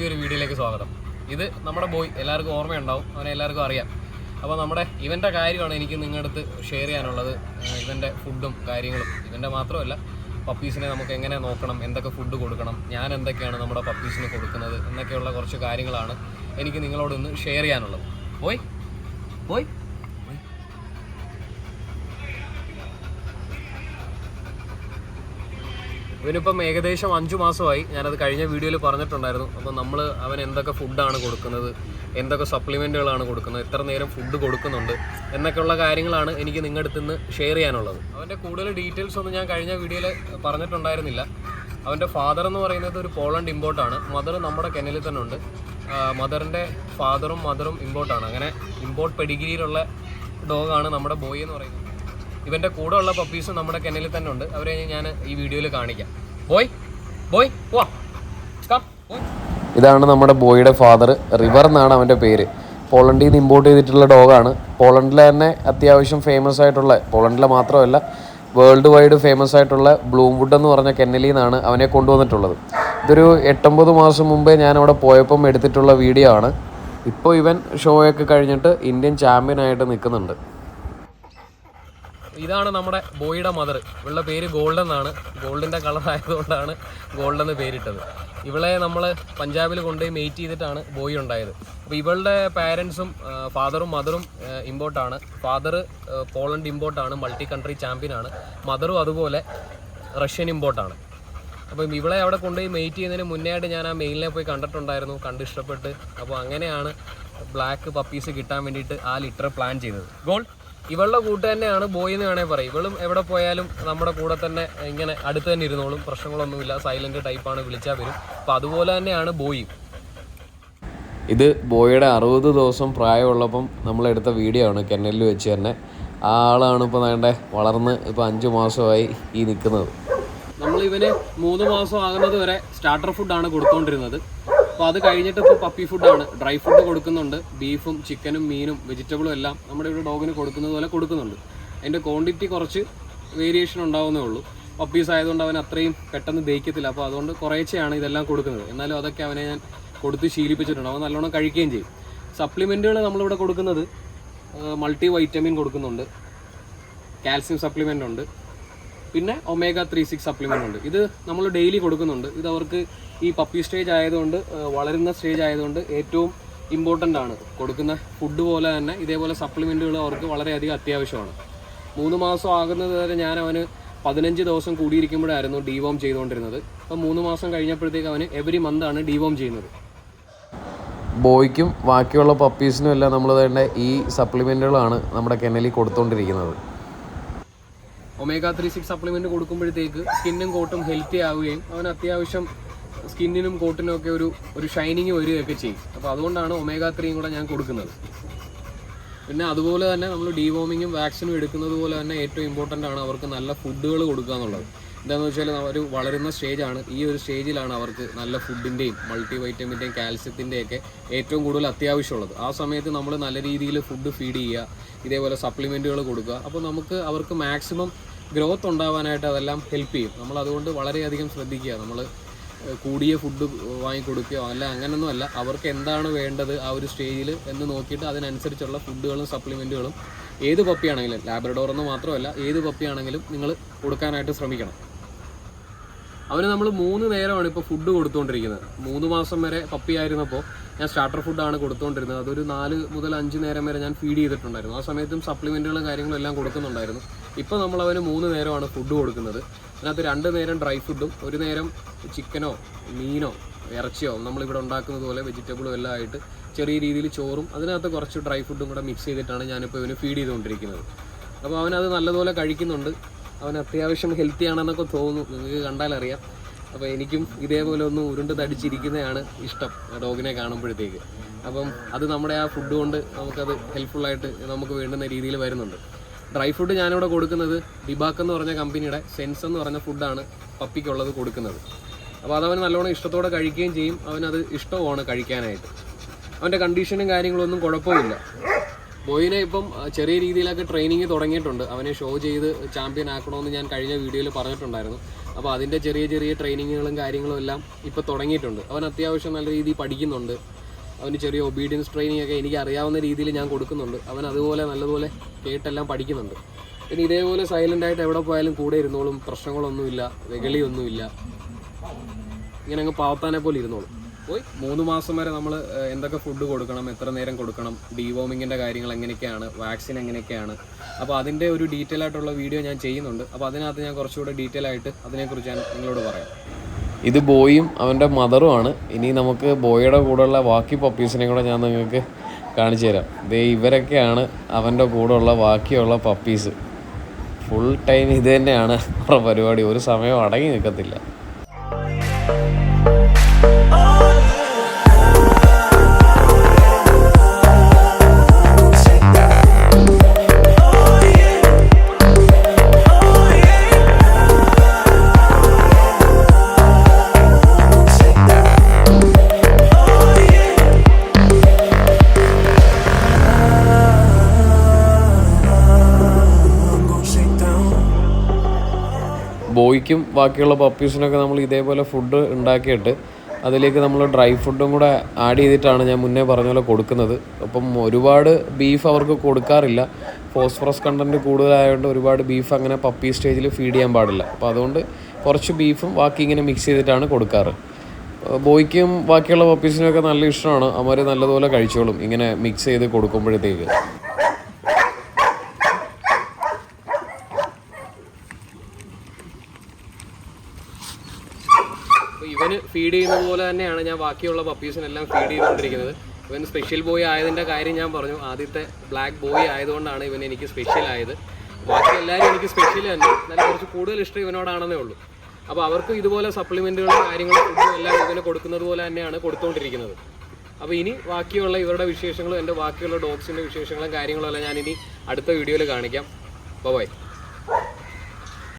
പുതിയൊരു വീഡിയോയിലേക്ക് സ്വാഗതം. ഇത് നമ്മുടെ ബോയ്, എല്ലാവർക്കും ഓർമ്മയുണ്ടാവും, അവനെ എല്ലാവർക്കും അറിയാം. അപ്പോൾ നമ്മുടെ ഇവൻ്റെ കാര്യമാണ് എനിക്ക് നിങ്ങളുടെ അടുത്ത് ഷെയർ ചെയ്യാനുള്ളത്. ഇവൻ്റെ ഫുഡും കാര്യങ്ങളും, ഇവൻ്റെ മാത്രമല്ല പപ്പീസിനെ നമുക്ക് എങ്ങനെ നോക്കണം, എന്തൊക്കെ ഫുഡ് കൊടുക്കണം, ഞാൻ എന്തൊക്കെയാണ് നമ്മുടെ പപ്പീസിന് കൊടുക്കുന്നത് എന്നൊക്കെയുള്ള കുറച്ച് കാര്യങ്ങളാണ് എനിക്ക് നിങ്ങളോട് ഇന്ന് ഷെയർ ചെയ്യാനുള്ളത്. ബോയ് ബോയ് ഇവനിപ്പം ഏകദേശം 5 മാസമായി. ഞാനത് കഴിഞ്ഞ വീഡിയോയിൽ പറഞ്ഞിട്ടുണ്ടായിരുന്നു. അപ്പം നമ്മൾ അവൻ എന്തൊക്കെ ഫുഡാണ് കൊടുക്കുന്നത്, എന്തൊക്കെ സപ്ലിമെൻറ്റുകളാണ് കൊടുക്കുന്നത്, എത്ര നേരം ഫുഡ് കൊടുക്കുന്നുണ്ട് എന്നൊക്കെയുള്ള കാര്യങ്ങളാണ് എനിക്ക് നിങ്ങളുടെ അടുത്ത് നിന്ന് ഷെയർ ചെയ്യാനുള്ളത്. അവൻ്റെ കൂടുതൽ ഡീറ്റെയിൽസ് ഒന്നും ഞാൻ കഴിഞ്ഞ വീഡിയോയിൽ പറഞ്ഞിട്ടുണ്ടായിരുന്നില്ല. അവൻ്റെ ഫാദർ എന്ന് പറയുന്നത് ഒരു പോളണ്ട് ഇമ്പോർട്ടാണ്. മദർ നമ്മുടെ കെനലിൽ തന്നെ ഉണ്ട്. മദറിൻ്റെ ഫാദറും മദറും ഇമ്പോർട്ടാണ്. അങ്ങനെ ഇമ്പോർട്ട് പെഡിഗ്രിയിലുള്ള ഡോഗാണ് നമ്മുടെ ബോയ് എന്ന് പറയുന്നത്. ഇവൻ്റെ കൂടെ ഉള്ള പപ്പീസ് നമ്മുടെ കെനലിൽ തന്നെ ഉണ്ട്. അവരെ ഞാൻ ഈ വീഡിയോയിൽ കാണിക്കാം. ബോയ് ബോയ് വാ. ഇതാണ് നമ്മുടെ ബോയുടെ ഫാദർ. റിവർ എന്നാണ് അവൻ്റെ പേര്. പോളണ്ടിൽ നിന്ന് ഇമ്പോർട്ട് ചെയ്തിട്ടുള്ള ഡോഗാണ്. പോളണ്ടിലെ തന്നെ അത്യാവശ്യം ഫേമസ് ആയിട്ടുള്ള, പോളണ്ടിലെ മാത്രമല്ല വേൾഡ് വൈഡ് ഫേമസ് ആയിട്ടുള്ള ബ്ലൂംവുഡ് എന്ന് പറഞ്ഞ കെന്നലിൽ നിന്നാണ് അവനെ കൊണ്ടുവന്നിട്ടുള്ളത്. ഇതൊരു 8-9 മാസം മുമ്പേ ഞാൻ അവിടെ പോയപ്പം എടുത്തിട്ടുള്ള വീഡിയോ ആണ്. ഇപ്പോൾ ഇവൻ ഷോയൊക്കെ കഴിഞ്ഞിട്ട് ഇന്ത്യൻ ചാമ്പ്യനായിട്ട് നിൽക്കുന്നുണ്ട്. ഇതാണ് നമ്മുടെ ബോയുടെ മദർ. ഇവളുടെ പേര് ഗോൾഡൻ എന്നാണ്. ഗോൾഡിൻ്റെ കളർ ആയതുകൊണ്ടാണ് ഗോൾഡൻ എന്ന് പേരിട്ടത്. ഇവളെ നമ്മൾ പഞ്ചാബിൽ കൊണ്ടുപോയി മെയ്റ്റ് ചെയ്തിട്ടാണ് ബോയ് ഉണ്ടായത്. അപ്പോൾ ഇവളുടെ പാരൻസും ഫാദറും മദറും ഇമ്പോർട്ടാണ്. ഫാദർ പോളണ്ട് ഇമ്പോർട്ടാണ്, മൾട്ടി കൺട്രി ചാമ്പ്യനാണ്. മദറും അതുപോലെ റഷ്യൻ ഇമ്പോർട്ടാണ്. അപ്പം ഇവളെ അവിടെ കൊണ്ടുപോയി മെയ്റ്റ് ചെയ്യുന്നതിന് മുന്നേ ആയിട്ട് ഞാൻ ആ മെയിലിനെ പോയി കണ്ടിട്ടുണ്ടായിരുന്നു, കണ്ട് ഇഷ്ടപ്പെട്ട്. അപ്പോൾ അങ്ങനെയാണ് ബ്ലാക്ക് പപ്പീസ് കിട്ടാൻ വേണ്ടിയിട്ട് ആ ലിറ്റർ പ്ലാൻ ചെയ്തത്. ഗോൾഡ് ഇവളുടെ കൂട്ട് തന്നെയാണ് ബോയ് എന്ന് വേണേൽ പറയും. ഇവളും എവിടെ പോയാലും നമ്മുടെ കൂടെ തന്നെ ഇങ്ങനെ അടുത്ത് തന്നെ ഇരുന്നോളും, പ്രശ്നങ്ങളൊന്നുമില്ല. സൈലന്റ് ടൈപ്പാണ്, വിളിച്ചാൽ വരും. അപ്പോൾ അതുപോലെ തന്നെയാണ് ബോയും. ഇത് ബോയുടെ 60 ദിവസം പ്രായമുള്ളപ്പം നമ്മളെടുത്ത വീഡിയോ ആണ്, കെന്നലിൽ വെച്ച് തന്നെ. ആ ആളാണ് ഇപ്പോൾ വേണ്ടേ വളർന്ന് ഇപ്പോൾ 5 മാസമായി ഈ നിൽക്കുന്നത്. നമ്മളിവന് 3 മാസം ആകുന്നത് വരെ സ്റ്റാർട്ടർ ഫുഡാണ് കൊടുത്തുകൊണ്ടിരുന്നത്. അപ്പോൾ അത് കഴിഞ്ഞിട്ട് ഇപ്പോൾ പപ്പി ഫുഡാണ്. ഡ്രൈ ഫുഡ് കൊടുക്കുന്നുണ്ട്. ബീഫും ചിക്കനും മീനും വെജിറ്റബിളും എല്ലാം നമ്മുടെ ഇവിടെ ഡോഗിന് കൊടുക്കുന്നത് പോലെ കൊടുക്കുന്നുണ്ട്. അതിൻ്റെ ക്വാണ്ടിറ്റി കുറച്ച് വേരിയേഷൻ ഉണ്ടാവുന്നേ ഉള്ളൂ. പപ്പീസ് ആയതുകൊണ്ട് അവൻ അത്രയും പെട്ടെന്ന് ദഹിക്കത്തില്ല. അപ്പോൾ അതുകൊണ്ട് കുറേശ്ശെയാണ് ഇതെല്ലാം കൊടുക്കുന്നത്. എന്നാലും അതൊക്കെ അവനെ ഞാൻ കൊടുത്ത് ശീലിപ്പിച്ചിട്ടുണ്ട്. അവൻ നല്ലോണം കഴിക്കുകയും ചെയ്യും. സപ്ലിമെൻറ്റുകൾ നമ്മളിവിടെ കൊടുക്കുന്നത് മൾട്ടി വൈറ്റമിൻ കൊടുക്കുന്നുണ്ട്, കാൽസ്യം സപ്ലിമെൻ്റ് ഉണ്ട്, പിന്നെ ഒമേഗ 3-6 സപ്ലിമെൻ്റ് ഉണ്ട്. ഇത് നമ്മൾ ഡെയിലി കൊടുക്കുന്നുണ്ട്. ഇത് അവർക്ക് ഈ പപ്പി സ്റ്റേജ് ആയതുകൊണ്ട്, വളരുന്ന സ്റ്റേജ് ആയതുകൊണ്ട് ഏറ്റവും ഇമ്പോർട്ടൻ്റ് ആണ്. കൊടുക്കുന്ന ഫുഡ് പോലെ തന്നെ ഇതേപോലെ സപ്ലിമെൻറ്റുകൾ അവർക്ക് വളരെയധികം അത്യാവശ്യമാണ്. 3 മാസം ആകുന്നത് വരെ ഞാൻ അവന് 15 ദിവസം കൂടിയിരിക്കുമ്പോഴായിരുന്നു ഡീവോം ചെയ്തുകൊണ്ടിരുന്നത്. അപ്പം 3 മാസം കഴിഞ്ഞപ്പോഴത്തേക്ക് അവന് എവറി മന്ത് ആണ് ഡീവോം ചെയ്യുന്നത്. ബോയ്ക്കും ബാക്കിയുള്ള പപ്പീസിനും എല്ലാം നമ്മൾ തന്നെ ഈ സപ്ലിമെൻറ്റുകളാണ് നമ്മുടെ കെന്നലിൽ കൊടുത്തുകൊണ്ടിരിക്കുന്നത്. ഒമേഗ 3-6 സപ്ലിമെൻറ്റ് കൊടുക്കുമ്പോഴത്തേക്ക് സ്കിന്നും കോട്ടും ഹെൽത്തി ആവുകയും അവന് അത്യാവശ്യം സ്കിന്നിനും കോട്ടിനും ഒക്കെ ഒരു ഷൈനിങ് വരികയൊക്കെ ചെയ്യും. അപ്പോൾ അതുകൊണ്ടാണ് ഒമേഗ 3 കൂടെ ഞാൻ കൊടുക്കുന്നത്. പിന്നെ അതുപോലെ തന്നെ നമ്മൾ ഡീവോമിങ്ങും വാക്സിനും എടുക്കുന്നത് പോലെ തന്നെ ഏറ്റവും ഇമ്പോർട്ടൻ്റ് ആണ് അവർക്ക് നല്ല ഫുഡുകൾ കൊടുക്കുക എന്നുള്ളത്. എന്താണെന്ന് വെച്ചാൽ അവർ വളരുന്ന സ്റ്റേജാണ്. ഈ ഒരു സ്റ്റേജിലാണ് അവർക്ക് നല്ല ഫുഡിൻ്റെയും മൾട്ടി വൈറ്റമിൻ്റെയും കാൽസ്യത്തിൻ്റെയൊക്കെ ഏറ്റവും കൂടുതൽ അത്യാവശ്യമുള്ളത്. ആ സമയത്ത് നമ്മൾ നല്ല രീതിയിൽ ഫുഡ് ഫീഡ് ചെയ്യുക, ഇതേപോലെ സപ്ലിമെൻറ്റുകൾ കൊടുക്കുക. അപ്പോൾ നമുക്ക് അവർക്ക് മാക്സിമം ഗ്രോത്ത് ഉണ്ടാവാനായിട്ട് അതെല്ലാം ഹെൽപ്പ് ചെയ്യും. നമ്മൾ അതുകൊണ്ട് വളരെയധികം ശ്രദ്ധിക്കുക. നമ്മൾ കൂടിയ ഫുഡ് വാങ്ങിക്കൊടുക്കുകയോ അല്ല, അങ്ങനെയൊന്നും അല്ല. അവർക്ക് എന്താണ് വേണ്ടത് ആ ഒരു സ്റ്റേജിൽ എന്ന് നോക്കിയിട്ട് അതിനനുസരിച്ചുള്ള ഫുഡുകളും സപ്ലിമെൻറ്റുകളും ഏത് പപ്പിയാണെങ്കിലും, ലാബ്രഡോർ എന്ന് മാത്രമല്ല ഏത് പപ്പിയാണെങ്കിലും നിങ്ങൾ കൊടുക്കാനായിട്ട് ശ്രമിക്കണം. അവന് നമ്മൾ 3 നേരമാണ് ഇപ്പോൾ ഫുഡ് കൊടുത്തുകൊണ്ടിരിക്കുന്നത്. 3 മാസം വരെ പപ്പി ആയിരുന്നപ്പോൾ ഞാൻ സ്റ്റാർട്ടർ ഫുഡാണ് കൊടുത്തുകൊണ്ടിരുന്നത്. അതൊരു 4 മുതൽ 5 നേരം വരെ ഞാൻ ഫീഡ് ചെയ്തിട്ടുണ്ടായിരുന്നു. ആ സമയത്തും സപ്ലിമെൻറ്റുകളും കാര്യങ്ങളും എല്ലാം കൊടുക്കുന്നുണ്ടായിരുന്നു. ഇപ്പോൾ നമ്മൾ അവന് 3 നേരമാണ് ഫുഡ് കൊടുക്കുന്നത്. അതിനകത്ത് 2 നേരം ഡ്രൈ ഫുഡും 1 നേരം ചിക്കനോ മീനോ ഇറച്ചിയോ നമ്മളിവിടെ ഉണ്ടാക്കുന്നത് പോലെ വെജിറ്റബിളും എല്ലാം ആയിട്ട് ചെറിയ രീതിയിൽ ചോറും അതിനകത്ത് കുറച്ച് ഡ്രൈ ഫുഡും കൂടെ മിക്സ് ചെയ്തിട്ടാണ് ഞാനിപ്പോൾ ഇവന് ഫീഡ് ചെയ്തുകൊണ്ടിരിക്കുന്നത്. അപ്പോൾ അവനത് നല്ലതുപോലെ കഴിക്കുന്നുണ്ട്. അവൻ അത്യാവശ്യം ഹെൽത്തി ആണെന്നൊക്കെ തോന്നുന്നു, നിങ്ങൾക്ക് കണ്ടാലറിയാം. അപ്പോൾ എനിക്കും ഇതേപോലെ ഒന്ന് ഉരുണ്ട് തടിച്ചിരിക്കുന്നതാണ് ഇഷ്ടം ഡോഗിനെ കാണുമ്പോഴത്തേക്ക്. അപ്പം അത് നമ്മുടെ ആ ഫുഡ് കൊണ്ട് നമുക്കത് ഹെൽപ്ഫുള്ളായിട്ട് നമുക്ക് വേണ്ടുന്ന രീതിയിൽ വരുന്നുണ്ട്. ഡ്രൈ ഫുഡ് ഞാനിവിടെ കൊടുക്കുന്നത് ഡിബാക്ക് എന്ന് പറഞ്ഞ കമ്പനിയുടെ സെൻസ് എന്ന് പറഞ്ഞ ഫുഡാണ് പപ്പിക്കുള്ളത് കൊടുക്കുന്നത്. അപ്പോൾ അതവൻ നല്ലോണം ഇഷ്ടത്തോടെ കഴിക്കുകയും ചെയ്യും. അവനത് ഇഷ്ടവുമാണ് കഴിക്കാനായിട്ട്. അവൻ്റെ കണ്ടീഷനും കാര്യങ്ങളൊന്നും കുഴപ്പമില്ല. ബോയിനെ ഇപ്പം ചെറിയ രീതിയിലൊക്കെ ട്രെയിനിങ് തുടങ്ങിയിട്ടുണ്ട്. അവനെ ഷോ ചെയ്ത് ചാമ്പ്യൻ ആക്കണമെന്ന് ഞാൻ കഴിഞ്ഞ വീഡിയോയിൽ പറഞ്ഞിട്ടുണ്ടായിരുന്നു. അപ്പോൾ അതിൻ്റെ ചെറിയ ചെറിയ ട്രെയിനിങ്ങുകളും കാര്യങ്ങളും എല്ലാം ഇപ്പോൾ തുടങ്ങിയിട്ടുണ്ട്. അവൻ അത്യാവശ്യം നല്ല രീതിയിൽ പഠിക്കുന്നുണ്ട്. അവന് ചെറിയ ഒബീഡിയൻസ് ട്രെയിനിങ് ഒക്കെ എനിക്ക് അറിയാവുന്ന രീതിയിൽ ഞാൻ കൊടുക്കുന്നുണ്ട്. അവൻ അതുപോലെ നല്ലതുപോലെ കേട്ടെല്ലാം പഠിക്കുന്നുണ്ട്. പിന്നെ ഇതേപോലെ സൈലൻ്റായിട്ട് എവിടെ പോയാലും കൂടെ ഇരുന്നോളും. പ്രശ്നങ്ങളൊന്നുമില്ല, വെകളിയൊന്നുമില്ല. ഇങ്ങനെ അങ്ങ് പാവത്താനെ പോലെ ഇരുന്നോളും. പോയി 3 മാസം വരെ നമ്മൾ എന്തൊക്കെ ഫുഡ് കൊടുക്കണം, എത്ര നേരം കൊടുക്കണം, ഡീവോമിങ്ങിൻ്റെ കാര്യങ്ങൾ എങ്ങനെയൊക്കെയാണ്, വാക്സിൻ എങ്ങനെയൊക്കെയാണ്, അപ്പോൾ അതിൻ്റെ ഒരു ഡീറ്റെയിൽ ആയിട്ടുള്ള വീഡിയോ ഞാൻ ചെയ്യുന്നുണ്ട്. അപ്പോൾ അതിനകത്ത് ഞാൻ കുറച്ചുകൂടെ ഡീറ്റെയിൽ ആയിട്ട് അതിനെക്കുറിച്ച് ഞാൻ നിങ്ങളോട് പറയാം. ഇത് ബോയും അവൻ്റെ മദറുമാണ്. ഇനി നമുക്ക് ബോയുടെ കൂടെയുള്ള ബാക്കി പപ്പീസിനെ കൂടെ ഞാൻ നിങ്ങൾക്ക് കാണിച്ചു തരാം. ഇവരൊക്കെയാണ് അവൻ്റെ കൂടെയുള്ള ബാക്കിയുള്ള പപ്പീസ്. ഫുൾ ടൈം ഇത് തന്നെയാണ് അവരുടെ പരിപാടി. ഒരു സമയം അടങ്ങി നിൽക്കത്തില്ല. ബോയ്ക്കും ബാക്കിയുള്ള പപ്പീസിനൊക്കെ നമ്മൾ ഇതേപോലെ ഫുഡ് ഉണ്ടാക്കിയിട്ട് അതിലേക്ക് നമ്മൾ ഡ്രൈ ഫുഡും കൂടെ ആഡ് ചെയ്തിട്ടാണ് ഞാൻ മുന്നേ പറഞ്ഞ പോലെ കൊടുക്കുന്നത്. അപ്പം ഒരുപാട് ബീഫ് അവർക്ക് കൊടുക്കാറില്ല. ഫോസ്ഫറസ് കണ്ടൻറ്റ് കൂടുതലായതുകൊണ്ട് ഒരുപാട് ബീഫ് അങ്ങനെ പപ്പി സ്റ്റേജിൽ ഫീഡ് ചെയ്യാൻ പാടില്ല. അപ്പോൾ അതുകൊണ്ട് കുറച്ച് ബീഫും ബാക്കി ഇങ്ങനെ മിക്സ് ചെയ്തിട്ടാണ് കൊടുക്കാറ്. ബോയ്ക്കും ബാക്കിയുള്ള പപ്പീസിനൊക്കെ നല്ല ഇഷ്ടമാണ്. അവർ നല്ലതുപോലെ കഴിച്ചോളും ഇങ്ങനെ മിക്സ് ചെയ്ത് കൊടുക്കുമ്പോഴത്തേക്ക്. ഇവന് ഫീഡ് ചെയ്യുന്നത് പോലെ തന്നെയാണ് ഞാൻ ബാക്കിയുള്ള പപ്പീസിനെല്ലാം ഫീഡ് ചെയ്തുകൊണ്ടിരിക്കുന്നത്. ഇവൻ സ്പെഷ്യൽ ബോയ് ആയതിൻ്റെ കാര്യം ഞാൻ പറഞ്ഞു. ആദ്യത്തെ ബ്ലാക്ക് ബോയ് ആയതുകൊണ്ടാണ് ഇവൻ എനിക്ക് സ്പെഷ്യൽ ആയത്. ബാക്കി എല്ലാവരും എനിക്ക് സ്പെഷ്യൽ തന്നെ, എന്നാലും കുറച്ച് കൂടുതൽ ഇഷ്ടം ഇവനോടാണെന്നേ ഉള്ളൂ. അപ്പോൾ അവർക്ക് ഇതുപോലെ സപ്ലിമെൻറ്റുകളും കാര്യങ്ങളും ഫുഡും എല്ലാം ഇവന് കൊടുക്കുന്നത് പോലെ തന്നെയാണ് കൊടുത്തുകൊണ്ടിരിക്കുന്നത്. അപ്പോൾ ഇനി ബാക്കിയുള്ള ഇവരുടെ വിശേഷങ്ങളും എൻ്റെ ബാക്കിയുള്ള ഡോഗ്സിൻ്റെ വിശേഷങ്ങളും കാര്യങ്ങളും എല്ലാം ഞാൻ ഇനി അടുത്ത വീഡിയോയിൽ കാണിക്കാം. ബൈ.